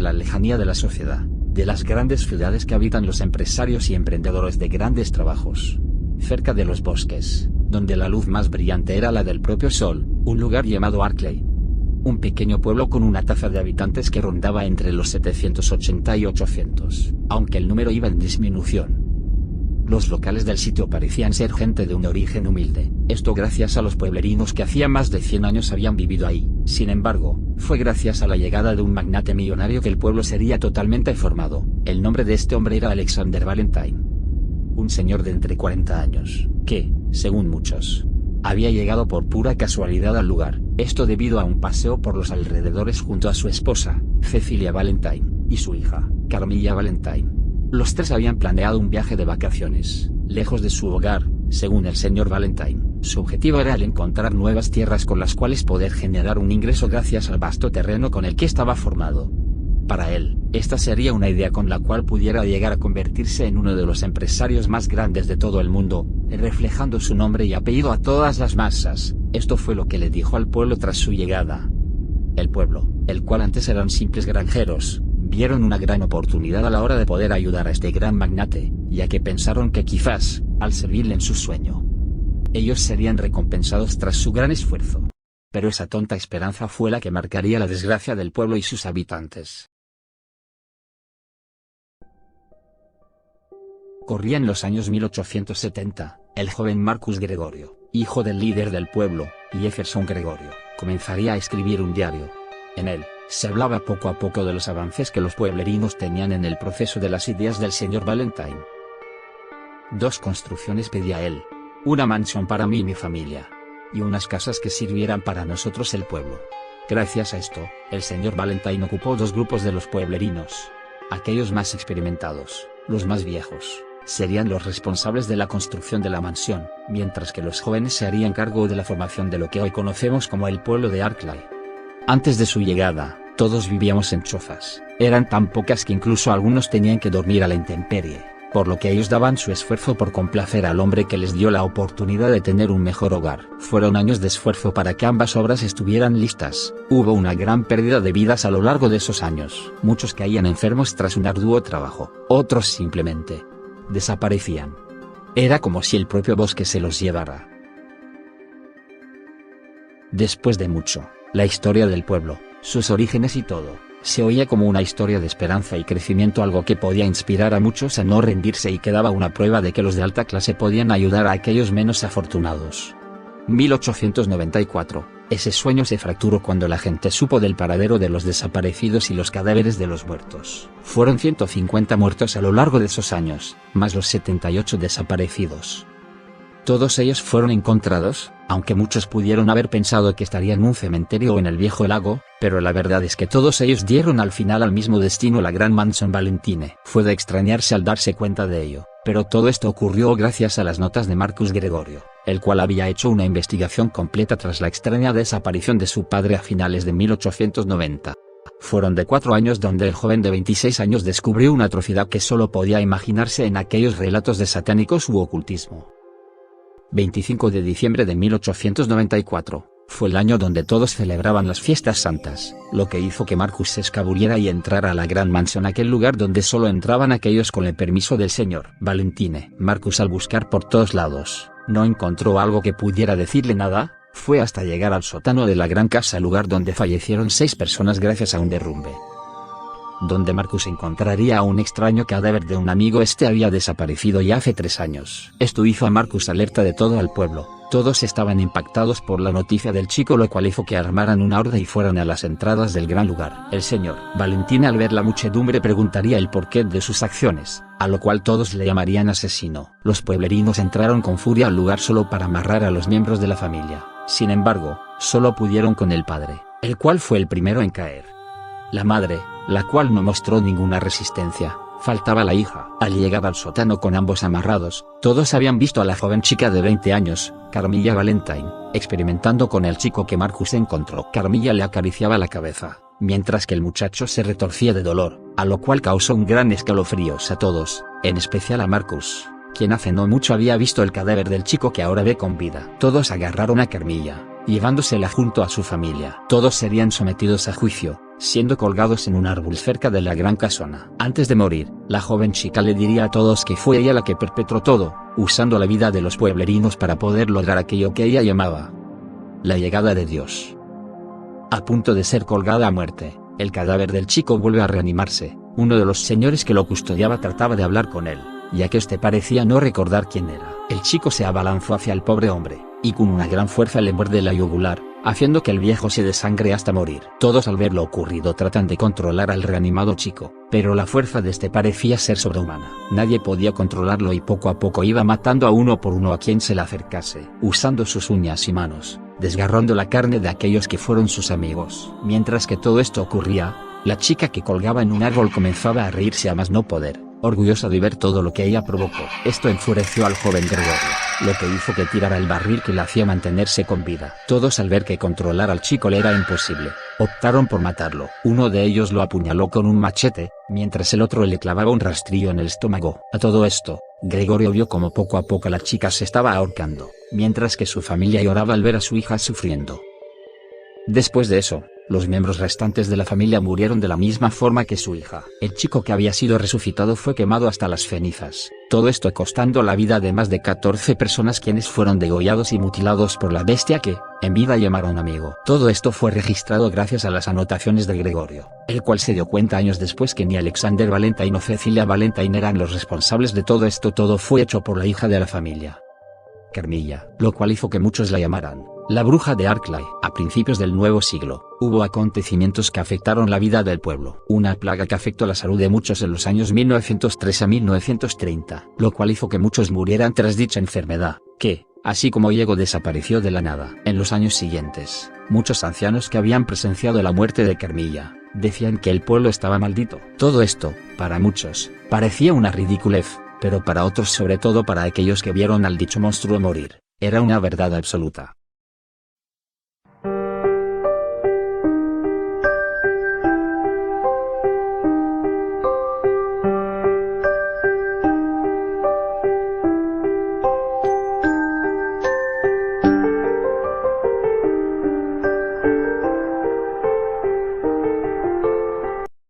la lejanía de la sociedad, de las grandes ciudades que habitan los empresarios y emprendedores de grandes trabajos. Cerca de los bosques, donde la luz más brillante era la del propio sol, un lugar llamado Arklay. Un pequeño pueblo con una tasa de habitantes que rondaba entre los 780 y 800, aunque el número iba en disminución. Los locales del sitio parecían ser gente de un origen humilde, esto gracias a los pueblerinos que hacía más de 100 años habían vivido ahí. Sin embargo, fue gracias a la llegada de un magnate millonario que el pueblo sería totalmente formado. El nombre de este hombre era Alexander Valentine. Un señor de entre 40 años, que, según muchos, había llegado por pura casualidad al lugar, esto debido a un paseo por los alrededores junto a su esposa, Cecilia Valentine, y su hija, Carmilla Valentine. Los tres habían planeado un viaje de vacaciones, lejos de su hogar, según el señor Valentine. Su objetivo era el encontrar nuevas tierras con las cuales poder generar un ingreso gracias al vasto terreno con el que estaba formado. Para él, esta sería una idea con la cual pudiera llegar a convertirse en uno de los empresarios más grandes de todo el mundo, reflejando su nombre y apellido a todas las masas. Esto fue lo que le dijo al pueblo tras su llegada. El pueblo, el cual antes eran simples granjeros, vieron una gran oportunidad a la hora de poder ayudar a este gran magnate, ya que pensaron que quizás, al servirle en su sueño, ellos serían recompensados tras su gran esfuerzo. Pero esa tonta esperanza fue la que marcaría la desgracia del pueblo y sus habitantes. Corrían los años 1870, el joven Marcus Gregorio, hijo del líder del pueblo, Jefferson Gregorio, comenzaría a escribir un diario. En él, se hablaba poco a poco de los avances que los pueblerinos tenían en el proceso de las ideas del señor Valentine. 2 construcciones pedía él: una mansión para mí y mi familia, y unas casas que sirvieran para nosotros el pueblo. Gracias a esto, el señor Valentine ocupó 2 grupos de los pueblerinos. Aquellos más experimentados, los más viejos, serían los responsables de la construcción de la mansión, mientras que los jóvenes se harían cargo de la formación de lo que hoy conocemos como el pueblo de Arklay. Antes de su llegada, todos vivíamos en chozas, eran tan pocas que incluso algunos tenían que dormir a la intemperie, por lo que ellos daban su esfuerzo por complacer al hombre que les dio la oportunidad de tener un mejor hogar. Fueron años de esfuerzo para que ambas obras estuvieran listas. Hubo una gran pérdida de vidas a lo largo de esos años. Muchos caían enfermos tras un arduo trabajo, otros simplemente desaparecían. Era como si el propio bosque se los llevara. Después de mucho, la historia del pueblo, sus orígenes y todo, se oía como una historia de esperanza y crecimiento, algo que podía inspirar a muchos a no rendirse y que daba una prueba de que los de alta clase podían ayudar a aquellos menos afortunados. 1894, ese sueño se fracturó cuando la gente supo del paradero de los desaparecidos y los cadáveres de los muertos. Fueron 150 muertos a lo largo de esos años, más los 78 desaparecidos. Todos ellos fueron encontrados, aunque muchos pudieron haber pensado que estarían en un cementerio o en el viejo lago, pero la verdad es que todos ellos dieron al final al mismo destino, la gran mansión Valentine. Fue de extrañarse al darse cuenta de ello, pero todo esto ocurrió gracias a las notas de Marcus Gregorio, el cual había hecho una investigación completa tras la extraña desaparición de su padre a finales de 1890. Fueron de 4 años donde el joven de 26 años descubrió una atrocidad que solo podía imaginarse en aquellos relatos de satánicos u ocultismo. 25 de diciembre de 1894, fue el año donde todos celebraban las fiestas santas, lo que hizo que Marcus se escabulliera y entrara a la gran mansión, aquel lugar donde solo entraban aquellos con el permiso del señor Valentine. Marcus, al buscar por todos lados, no encontró algo que pudiera decirle nada. Fue hasta llegar al sótano de la gran casa, lugar donde fallecieron 6 personas gracias a un derrumbe, donde Marcus encontraría a un extraño cadáver de un amigo. Este había desaparecido ya hace 3 años. Esto hizo a Marcus alerta de todo al pueblo. Todos estaban impactados por la noticia del chico, lo cual hizo que armaran una horda y fueran a las entradas del gran lugar. El señor Valentine, al ver la muchedumbre, preguntaría el porqué de sus acciones, a lo cual todos le llamarían asesino. Los pueblerinos entraron con furia al lugar solo para amarrar a los miembros de la familia. Sin embargo, solo pudieron con el padre, el cual fue el primero en caer. La madre, la cual no mostró ninguna resistencia. Faltaba la hija. Al llegar al sótano con ambos amarrados, todos habían visto a la joven chica de 20 años, Carmilla Valentine, experimentando con el chico que Marcus encontró. Carmilla le acariciaba la cabeza, mientras que el muchacho se retorcía de dolor, a lo cual causó un gran escalofríos a todos, en especial a Marcus, quien hace no mucho había visto el cadáver del chico que ahora ve con vida. Todos agarraron a Carmilla, llevándosela junto a su familia. Todos serían sometidos a juicio, siendo colgados en un árbol cerca de la gran casona. Antes de morir, la joven chica le diría a todos que fue ella la que perpetró todo, usando la vida de los pueblerinos para poder lograr aquello que ella llamaba la llegada de Dios. A punto de ser colgada a muerte, el cadáver del chico vuelve a reanimarse. Uno de los señores que lo custodiaba trataba de hablar con él, ya que este parecía no recordar quién era. El chico se abalanzó hacia el pobre hombre, y con una gran fuerza le muerde la yugular, haciendo que el viejo se desangre hasta morir. Todos al ver lo ocurrido tratan de controlar al reanimado chico, pero la fuerza de este parecía ser sobrehumana. Nadie podía controlarlo y poco a poco iba matando a uno por uno a quien se le acercase, usando sus uñas y manos, desgarrando la carne de aquellos que fueron sus amigos. Mientras que todo esto ocurría, la chica que colgaba en un árbol comenzaba a reírse a más no poder, orgullosa de ver todo lo que ella provocó. Esto enfureció al joven Gregorio, lo que hizo que tirara el barril que le hacía mantenerse con vida. Todos, al ver que controlar al chico le era imposible, optaron por matarlo. Uno de ellos lo apuñaló con un machete, mientras el otro le clavaba un rastrillo en el estómago. A todo esto, Gregorio vio como poco a poco la chica se estaba ahorcando, mientras que su familia lloraba al ver a su hija sufriendo. Después de eso, los miembros restantes de la familia murieron de la misma forma que su hija. El chico que había sido resucitado fue quemado hasta las cenizas, todo esto costando la vida de más de 14 personas, quienes fueron degollados y mutilados por la bestia que, en vida, llamaron amigo. Todo esto fue registrado gracias a las anotaciones de Gregorio, el cual se dio cuenta años después que ni Alexander Valentine o Cecilia Valentine eran los responsables de todo esto. Todo fue hecho por la hija de la familia, Carmilla, lo cual hizo que muchos la llamaran la bruja de Arklay. A principios del nuevo siglo, hubo acontecimientos que afectaron la vida del pueblo. Una plaga que afectó la salud de muchos en los años 1903 a 1930, lo cual hizo que muchos murieran tras dicha enfermedad, que, así como llegó, desapareció de la nada. En los años siguientes, muchos ancianos que habían presenciado la muerte de Carmilla, decían que el pueblo estaba maldito. Todo esto, para muchos, parecía una ridiculez, pero para otros, sobre todo para aquellos que vieron al dicho monstruo morir, era una verdad absoluta.